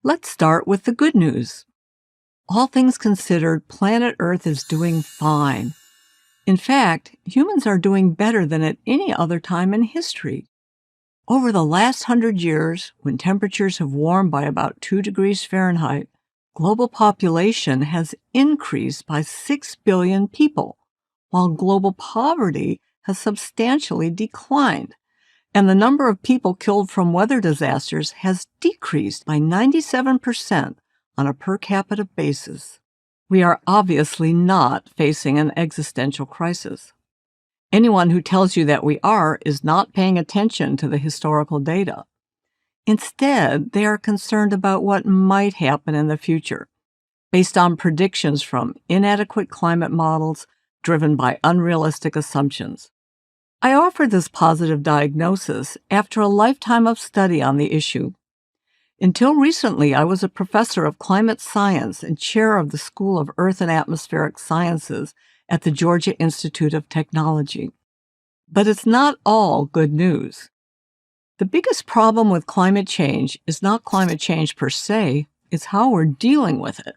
Let's start with the good news. All things considered, planet Earth is doing fine. In fact, humans are doing better than at any other time in history. Over the last 100 years, when temperatures have warmed by about 2 degrees Fahrenheit, global population has increased by 6 billion people, while global poverty has substantially declined, and the number of people killed from weather disasters has decreased by 97% on a per capita basis. We are obviously not facing an existential crisis. Anyone who tells you that we are is not paying attention to the historical data. Instead, they are concerned about what might happen in the future, based on predictions from inadequate climate models driven by unrealistic assumptions. I offer this positive diagnosis after a lifetime of study on the issue. Until recently, I was a professor of climate science and chair of the School of Earth and Atmospheric Sciences at the Georgia Institute of Technology. But it's not all good news. The biggest problem with climate change is not climate change per se, it's how we're dealing with it.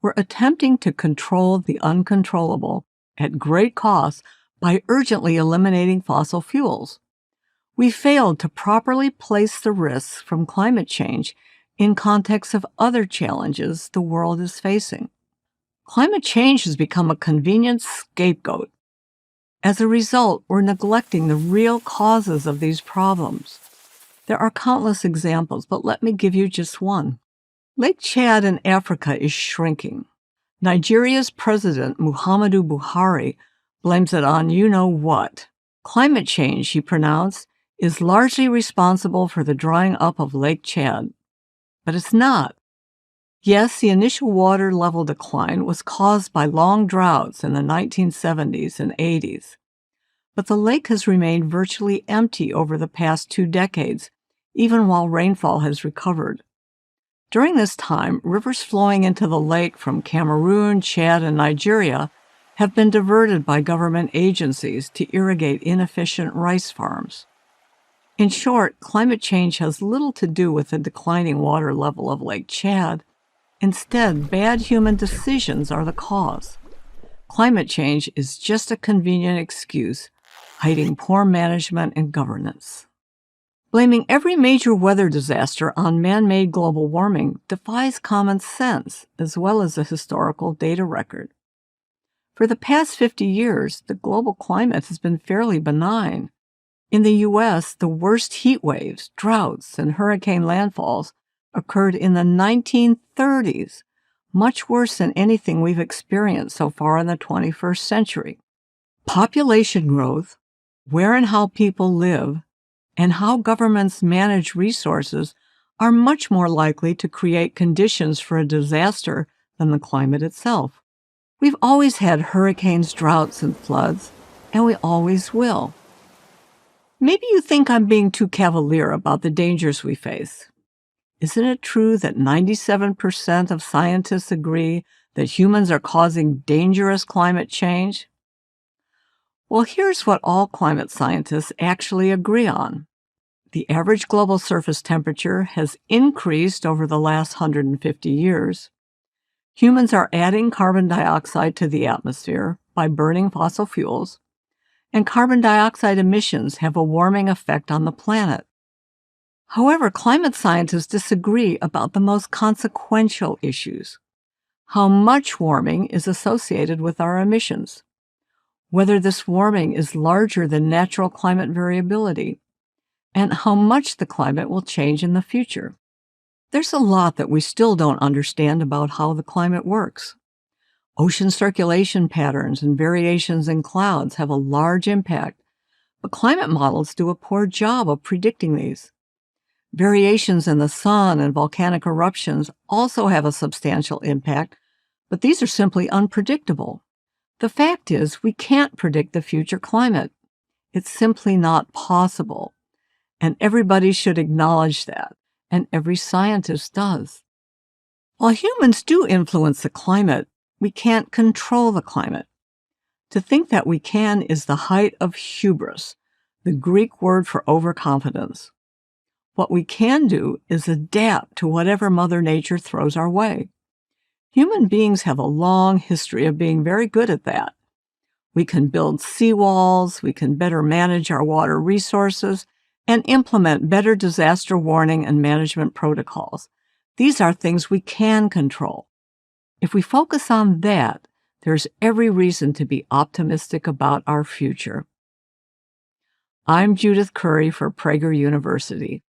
We're attempting to control the uncontrollable at great cost by urgently eliminating fossil fuels. We failed to properly place the risks from climate change in context of other challenges the world is facing. Climate change has become a convenient scapegoat. As a result, we're neglecting the real causes of these problems. There are countless examples, but let me give you just one. Lake Chad in Africa is shrinking. Nigeria's President Muhammadu Buhari blames it on you-know-what. Climate change, he pronounced, is largely responsible for the drying up of Lake Chad. But it's not. Yes, the initial water level decline was caused by long droughts in the 1970s and 80s. But the lake has remained virtually empty over the past 2 decades, even while rainfall has recovered. During this time, rivers flowing into the lake from Cameroon, Chad, and Nigeria have been diverted by government agencies to irrigate inefficient rice farms. In short, climate change has little to do with the declining water level of Lake Chad. Instead, bad human decisions are the cause. Climate change is just a convenient excuse, hiding poor management and governance. Blaming every major weather disaster on man-made global warming defies common sense as well as a historical data record. For the past 50 years, the global climate has been fairly benign. In the U.S., the worst heat waves, droughts, and hurricane landfalls occurred in the 1930s, much worse than anything we've experienced so far in the 21st century. Population growth, where and how people live, and how governments manage resources are much more likely to create conditions for a disaster than the climate itself. We've always had hurricanes, droughts, and floods, and we always will. Maybe you think I'm being too cavalier about the dangers we face. Isn't it true that 97% of scientists agree that humans are causing dangerous climate change? Well, here's what all climate scientists actually agree on. The average global surface temperature has increased over the last 150 years. Humans are adding carbon dioxide to the atmosphere by burning fossil fuels, and carbon dioxide emissions have a warming effect on the planet. However, climate scientists disagree about the most consequential issues: how much warming is associated with our emissions, whether this warming is larger than natural climate variability, and how much the climate will change in the future. There's a lot that we still don't understand about how the climate works. Ocean circulation patterns and variations in clouds have a large impact, but climate models do a poor job of predicting these. Variations in the sun and volcanic eruptions also have a substantial impact, but these are simply unpredictable. The fact is, we can't predict the future climate. It's simply not possible, and everybody should acknowledge that, and every scientist does. While humans do influence the climate, we can't control the climate. To think that we can is the height of hubris, the Greek word for overconfidence. What we can do is adapt to whatever Mother Nature throws our way. Human beings have a long history of being very good at that. We can build seawalls, we can better manage our water resources, and implement better disaster warning and management protocols. These are things we can control. If we focus on that, there's every reason to be optimistic about our future. I'm Judith Curry for Prager University.